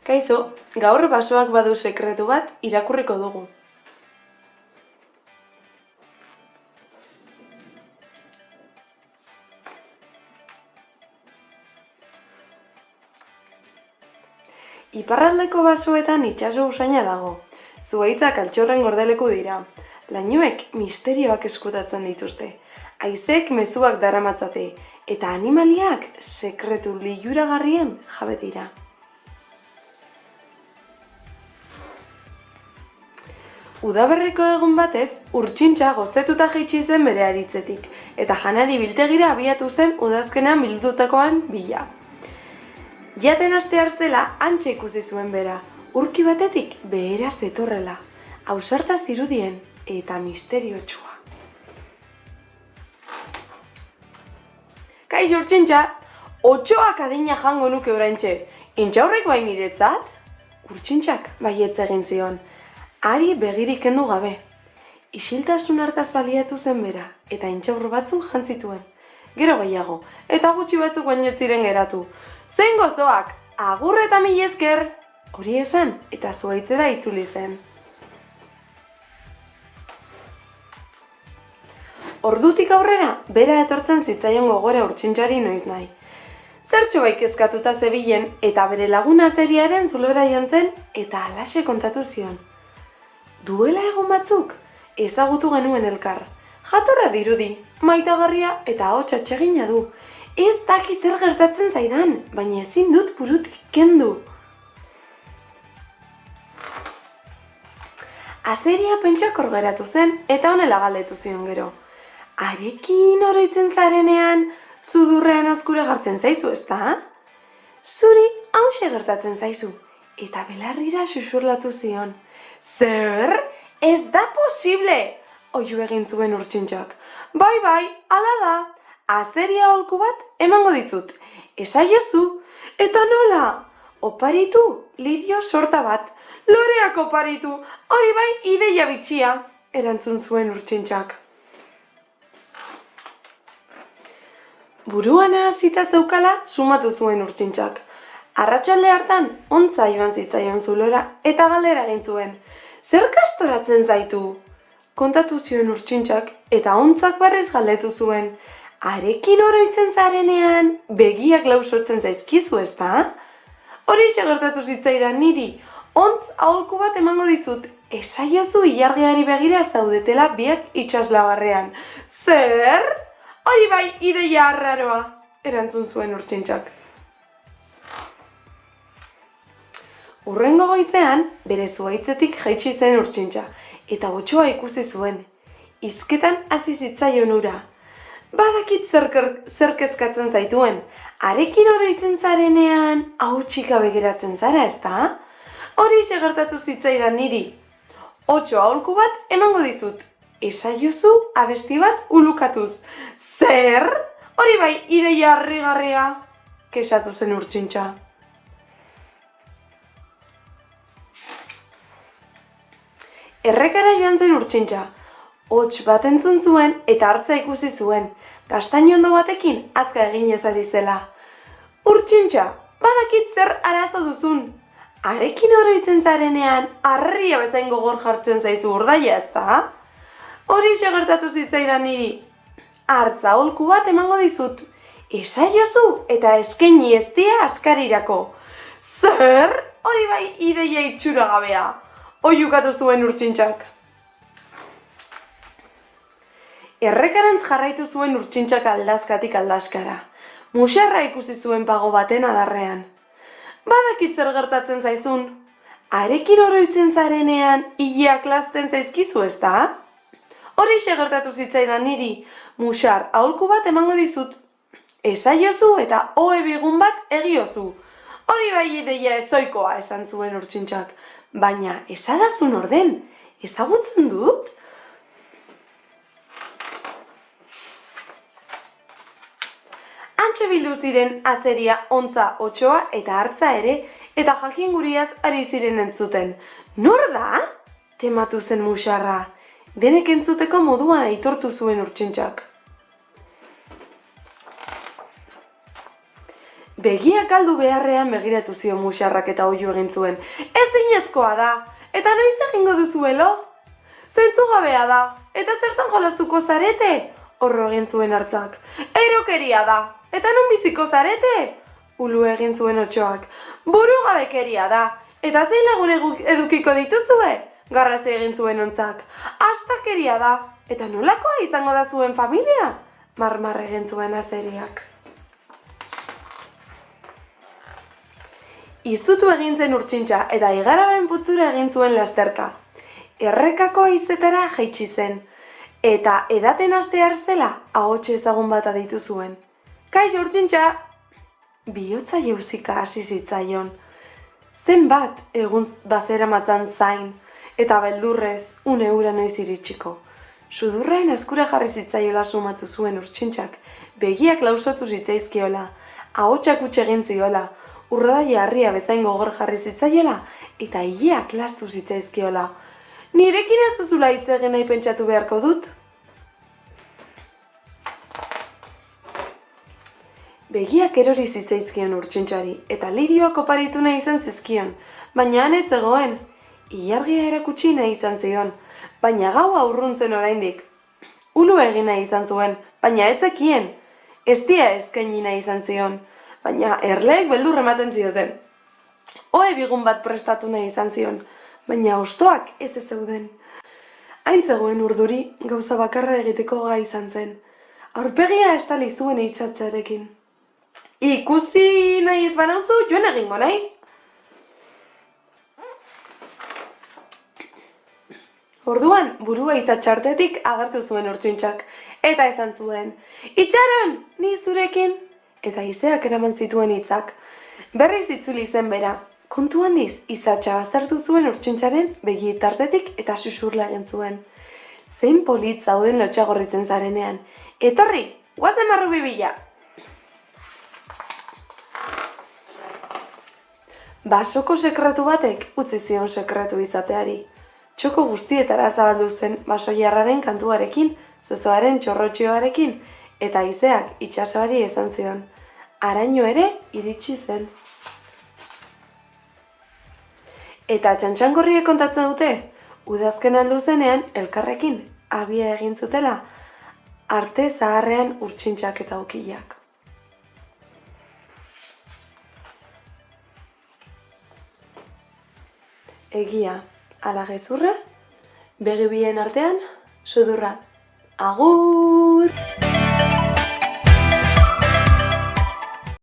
Kaixo, gaur basoak badu sekretu bat irakurriko dugu. Iparraldeko basoetan itsaso usaina dago. Zuhaitzak altxorren gordeleku dira. Lainuek misterioak eskutatzen dituzte. Haizek mezuak daramatzate eta animaliak sekretu liluragarrien jabe dira. Udaberriko egun batez, urtsintxa gozetuta jaitsi zen bere aritzetik, eta janari biltegira abiatu zen udazkenean bildutakoan bila. Jaten hastear zela hantxe ikusi zuen bera, urki batetik behera zetorrela, ausarta zirudien eta misteriotsua. Kaixo urtsintxa, 8 adina jango nuke oraintxe, intxaurrek bai niretzat? Urtsintxak baietz egin zion. Ari begirik kendu gabe. Isiltasun hartaz baliatu zen bera, eta intxaurro batzuk jantzituen. Gero gehiago, eta gutxi batzuk baino ez ziren geratu. Zein gozoak, agur eta mila esker! Hori esan, eta zuhaitzera itzuli zen. Ordutik aurrera, bera etortzen zitzaion gogora urtsintxari noiz nahi. Zertxo bai kezkatuta zebilen, eta bere laguna zeriaren zulora joan zen, eta halaxe kontatu zion. Duela egun batzuk, ezagutu genuen elkar. Jatorra dirudi, maitagarria eta ahots atsegina du. Ez daki zer gertatzen zaidan, baina ezin dut burutik kendu. Azeria pentsakor geratu zen eta honela galdetu zion gero. Harekin oroitzen zarenean, sudurrean azkura gartzen zaizu, ezta? Zuri hauxe gertatzen zaizu, eta belarrira xuxurlatu zion. Zer? Ez da posible! Oihu egin zuen urtsintxak. Bai, hala da. Azeria aholku bat emango dizut. Esaiozu. Eta nola? Oparitu, lidio sorta bat. Loreak oparitu. Hori bai, ideia bitxia. Erantzun zuen urtsintxak. Buruan hasita zeukala sumatu zuen urtsintxak. Arratsalde hartan, ontza joan zitzaion zulora eta galdera egin zuen. Zer kastoratzen zaitu? Kontatu zion urtsintxak eta ontzak berriz galdetu zuen. Harekin oroitzen zarenean, begiak lausotzen zaizkizu, ezta? Horixe gertatu zitzaidan niri, ontz aholku bat emango dizut. Esaiozu ilargiari begira zaudetela biak itsaslabarrean. Zer? Hori bai, ideia arraroa, erantzun zuen urtsintxak. Hurrengo goizean, bere zuhaitzetik jaitsi zen urtsintxa, eta otsoa ikusi zuen. Hizketan hasi zitzaion ura. Badakit zer kezkatzen zaituen, harekin oroitzen zarenean, hautsika begiratzen zara, ezta? Horixe gertatu zitzaidan niri. Otso aholku bat emango dizut. Esaiozu abesti bat ulukatuz. Zer? Hori bai, ideia harrigarria, kexatu zen urtsintxa. Errekara joan zen urtsintxa. Hots bat entzun zuen eta hartza ikusi zuen. Gaztainondo batekin azka eginez ari zela. Urtsintxa, badakit zer arazo duzun. Harekin oroitzen zarenean, harria bezain gogor jartzen zaizu urdaia, ezta? Horixe gertatu zitzaidan niri. Hartza aholku bat emango dizut. Esaiozu eta eskaini eztia askarirako. Zer? Hori bai ideia itxuragabea. Oiukatu zuen urtsintxak. Errekarantz jarraitu zuen urtsintxak aldazkatik aldazkara. Musarra ikusi zuen pago baten adarrean. Badakit zer gertatzen zaizun. Harekin oroitzen zarenean, ileak lazten zaizkizu, ezta? Horixe gertatu zitzaidan niri. Musar aholku bat emango dizut. Esaiozu eta ohe bigun bat egiozu. Hori bai ideia ezoikoa, esan zuen urtsintxak. Baina, esadazun orden, ezagutzen dut? Hantxe bildu ziren azeria, ontza, otsoa eta hartza ere, eta jakinguriaz ari ziren entzuten. Nor da? Tematu zen musarra. Denek entzuteko moduan aitortu zuen urtsintxak. Begiak galdu beharrean begiratu zion Muxarrak eta oihu egin zuen. Ezinezkoa da, eta noiz egingo duzuelo? Zentzugabea da, eta zertan jolastuko zarete? Horro egin zuen hartzak. Erokeria da, eta non biziko zarete? Ulu egin zuen Otsoak. Burugabekeria da, eta zein lagun edukiko dituzue? Garrasi egin zuen Ontzak. Astakeria da, eta nolakoa izango da zuen familia? Marmar egin zuen Azeriak. Izutu egin zen Urtsintxa eta igaraben putzura egin zuen lasterka. Errekako haizetara jaitsi zen, eta edaten hastear zela ahotsa ezagun bat aditu zuen. Kaixo Urtsintxa! Bihotza jauzika hasi zitzaion. Zenbat egun bazeramatzan zain, eta beldurrez une hura noiz iritsiko. Sudurrain eskura jarri zitzaiola sumatu zuen Urtsintxak, begiak lausotu zitzaizkiola, ahotsak huts egin ziola, urradaia harria bezain gogor jarri zitzaiola eta ileak lastu zitzaizkiola. Nirekin ez duzula hitz egin nahi pentsatu beharko dut? Begiak erori zitzaizkion Urtsintxari eta lirioak oparitu nahi izan zizkion, baina han ez zegoen. Ilargia erakutsi nahi izan zion, baina gaua urruntzen oraindik. Ulu egin nahi izan zuen, baina ez zekien. Eztia eskaini nahi izan zion, baina erleek beldur ematen zioten. Ohe bigun bat prestatu nahi izan zion, baina hostoak ez zeuden. Hain zegoen urduri gauza bakarra egiteko gai izan zen. Aurpegia estali zuen itsatzearekin. Ikusi nahi ez banauzu, joan egingo naiz. Orduan, burua izatxartetik agertu zuen Urtsintxak, eta esan zuen, Itxaron, ni zurekin! Eta izeak eraman zituen hitzak. Berriz itzuli zen bera. Kontu handiz, izatxa aztertu zuen Urtsintxaren begi tartetik eta xuxurla egin zuen. Zein polit zauden lotxagorritzen zarenean. Etorri, guazen marrubi bila! Basoko sekretu batek utzi zion sekretu izateari. Txoko guztietara zabaldu zen basoiarraren kantuarekin, zozoaren txorrotxioarekin, eta izeak itsasoari esan zion. Araño ere iritsi zen. Eta txantxangorriek kontatzen dute, udazken aldu zenean elkarrekin abia egin zutela, arte zaharrean Urtsintxak eta Ukilak. Egia, ala gezurra, begi bien artean, sudurra. Agur!